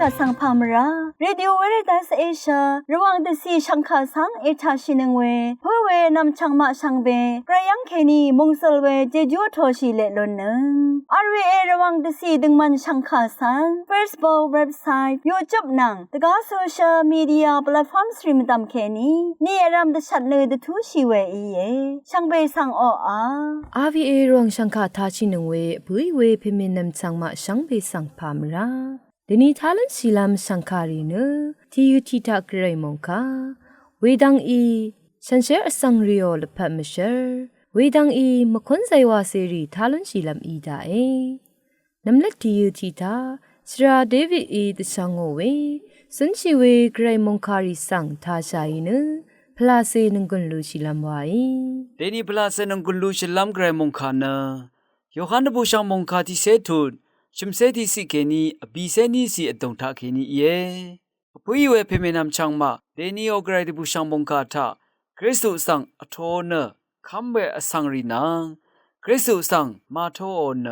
กะสังพามราเรดิโอเวเรตัสเอเชียระวังตะซีชังคาสังเอชาชินึงเวเพื่อเวนำชังมาชังเบกระยังเคนีมงสลเวเจจูโทชิเลลนนึงRVA ระวังตะซีดึงมันชังคาสัง Facebook เว็บไซต์ YouTube นังตะกาโซเชียลมีเดียแพลตฟอร์มสตรีมตามเคนีนี่รำตะชัดเลยตะทูชีเวอีเยชังเบสังอRVA รองชังคาทาชินึงเวบุยเวพิมินำชังมาชังเบสังพามราเดนีทาลันศิลามสังคารีเนทียุทิตากรายมงคาเวดังอีฉันเชอสังริโอลพัมเชอเวดังอีมคนไซวาเซรีทาลันศิลามอีดาเอนำเล็กทียุทิตาสราเดวิดอีตสังโอเวสุนชิเวกรายมงคารีสังทาชายเนพลาเซนึงกุนลูศิลามไวเดนีพลาเซนึงกุนลูศิลามกรายมงคานะโยฮันบูชามงคาที่เซทุนชิมเซติสิเกนีบีเซนีสิอดงทาเกนีเยปุยเวเพเมนำชังมาเดนีโอกรายดิบุชังบงกาทาคริสตุสังอโทเนคัมเวอสังรีนางคริสตุสังมาโทโอเน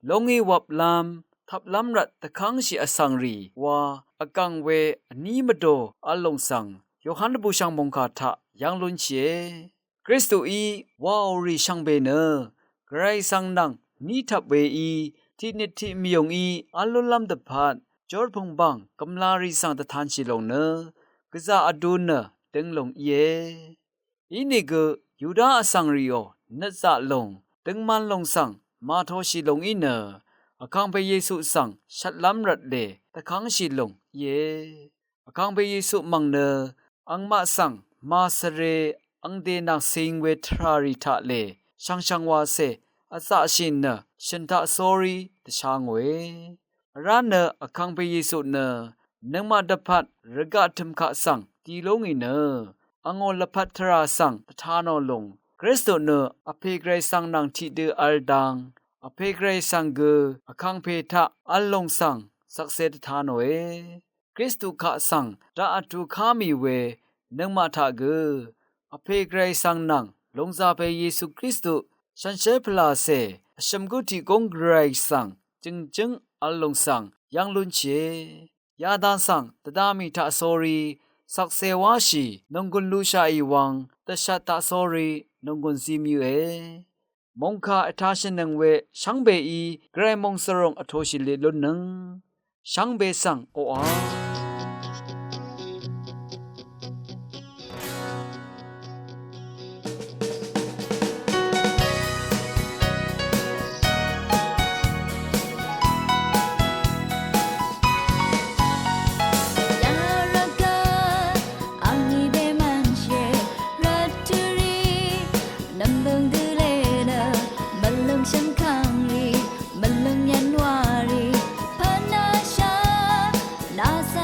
ลงอีวับลามทับลำรัดตะคังชิอสังรีว่าอกังเวอนีมโดอลงสังโยฮันบุชังบงกาทายังลุนเชคริสตุอีวาอริชังเบเนไกรสังนังนีทับเวอีที่นิติมียงอีอัลลุลัมตะพัดจอร์พงบังกำลารีสังตะทานชิลงเนกษาอดูเนตึงลงเยอีนี่ก็ยูดาอสังริโอนัซาลงตึงมันลงสังมาโทชิลงอีเนอคังไปเยซูสังชัดล้ำรัดเลตะคังชิลงเยอคังไปเยซูมังเนอังมาสังมาสเรอังเดนักสิงเวทราริทะเลช่างวาเซอาซาชินเนฉันทะสอรีตะชางเวร้านเนอคังไปเยซูเนนังมาดพัดระกะทึมขะสังตีลงอีเนอังโอลพัทราสังตะทานอลงคริสโตเนอเพไกรสังนังทิเดอัลดังอเพไกรสังเกอคังเพทะอัลลงสังสักเซตทานเวคริสตุขะสังดาอตุคามีเวนังมาทะเกอเพไกรสังนังลงซาเปเยซูคริสตุฉันเชพลาเซชมกุติกงไกรสังจึงอัลลงสังยังลุนเชยาดานสังตดามิทะสอรีสักเซวาชีนงกุนลูชาอีวังตชัตตะสอรีนงกุนซีมิวมงคาอทาชนังเวชังเบอีไกรมงสรงอโทชิเลลุนังชังเบสังโออานาซา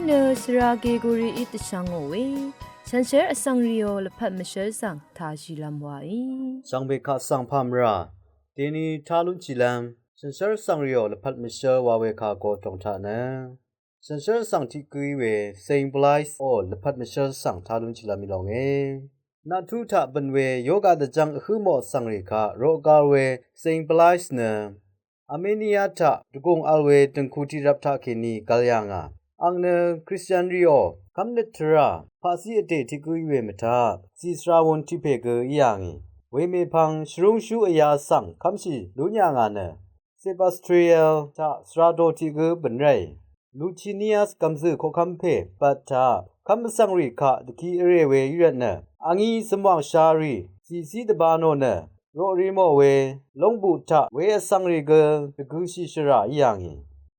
เนสราเกกุรีอิตชังโอเวฉันเชออสังริโอละพัดมเชอสังทาชิลัมวาอี สังเบคาสังพามราเดนีทาลุนจิลัมสันเซอร์สังริโอละพัดมิเชอร์วาเวคาโกตงทานะสันเซอร์สังที่กุยเวเซนบไลส์โอละพัดมิเชอร์สังทาลุนจิลามิลองเอนาทุทะบันเวโยกาตะจังคือหมอสังริคาโรกาเวเซนบไลส์เนอเมเนียทะตุกงอัลเวตึงคูที่รับทะเคนีกัลยังาอังเนคริสเตียนริโอคัมเนตราภาษีเอเตที่กุยเวมทาซีสราวนที่เพเกอียังอีเวเมพังชรุงชูอยาสังคำชีลุญญางาเนเซบาสเตรียลทะสราโดที่เกบันไรลูชิเนียสคำซือโคคัมเพปัตตาคำสังริคาตะคีเรเวยุระเนอังอีสมวังชารีซีตบานโนเนโรริโมเวลงบุทะเวสังริเกตะกุชิชราอียังอี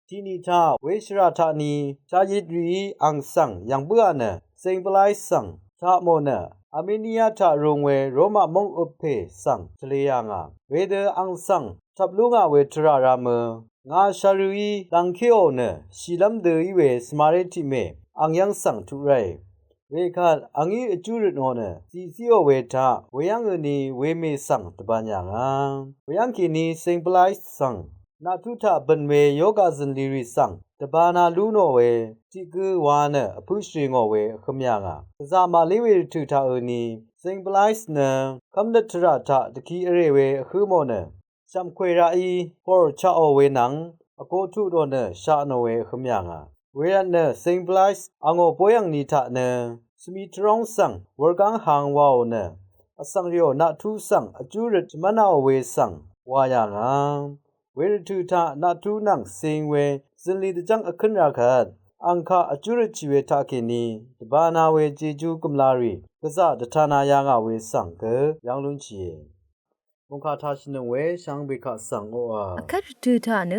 ที่นี่ทาเวชราธานีชายิดรีอังสังยังเบื่อเนเซงปลายสังทาโมเนอาเมเนียทารงเวโรมามงอุเพสังทะเลยางาเวเดอังสังทับลุงาเวทรารามงาชารุยตังเคโอเนชิลัมเดอีเวสมาเรติเมอังยังสังทุไรเวคาอังอีอจูรโนเนซีโอเวทาเวยังเอนีเวเมสังตบัญญางาเวยังกินีเซงปลายสังนาทุทะบันเวโยกาซันลีริสังตบานาลูโนเวจิกือวาเนอพุชริงอเวขมยางากะซามาลิเวทุทะเอนีเซงปลายส์เนคัมเดทระทะตะคีเอเรเวคือโมเนชัมควยราอีพอร์ชะอเวนังอโกทุโดเนชะโนเวขมยางาเวรันเนเซงปลายส์อังโอปอยังนีทะเนสมีทรองสังวอร์กังหางวาโอเนอสังริโอนาทุสังอจูรจมะนาเวสังวายางาเวรทุทะนาทุนังเซงเวซินลีตะจังอคันราคัดอังคาอจุรจิเวทาเคนีตบานาเวเจจูกุมลารีกะซะดะทานายางาเวสังเกยังลุนชีมงคาทาชินเวชังเบคะสังโออา အခတ်တူထန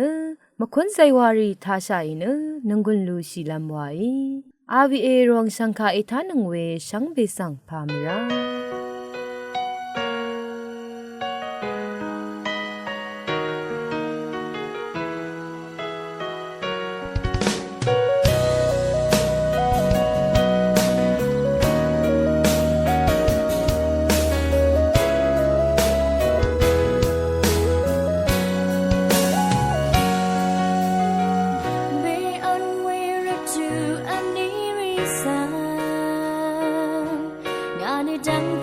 မခွန်းဆိုင်ဝါရီထားဆိုင်နနငွန်းလူရှိလမ်ဝိုင် RVA ရောင်စံခါအထနငွေရှမ်းဘေဆန်ဖာမရာ ดัง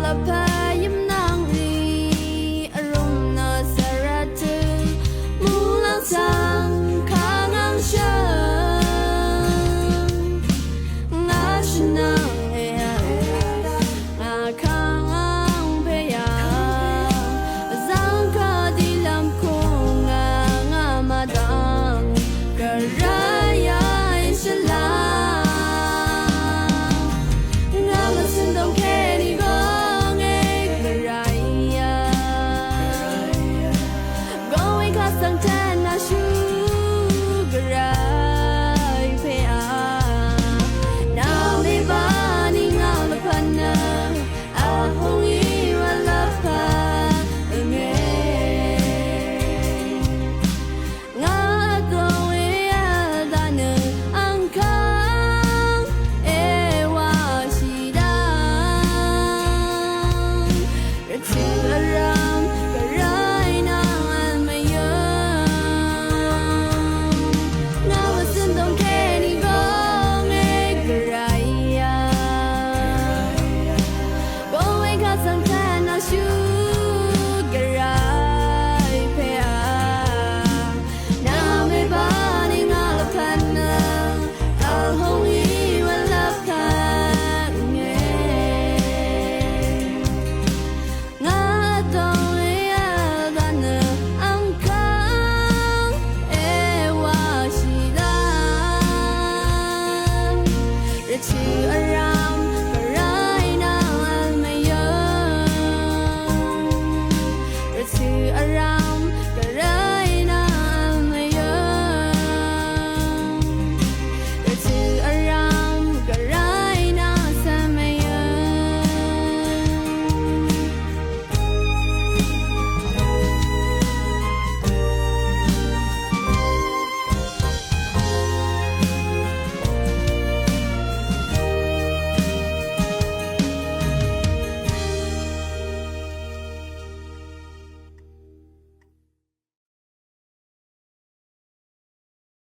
la pa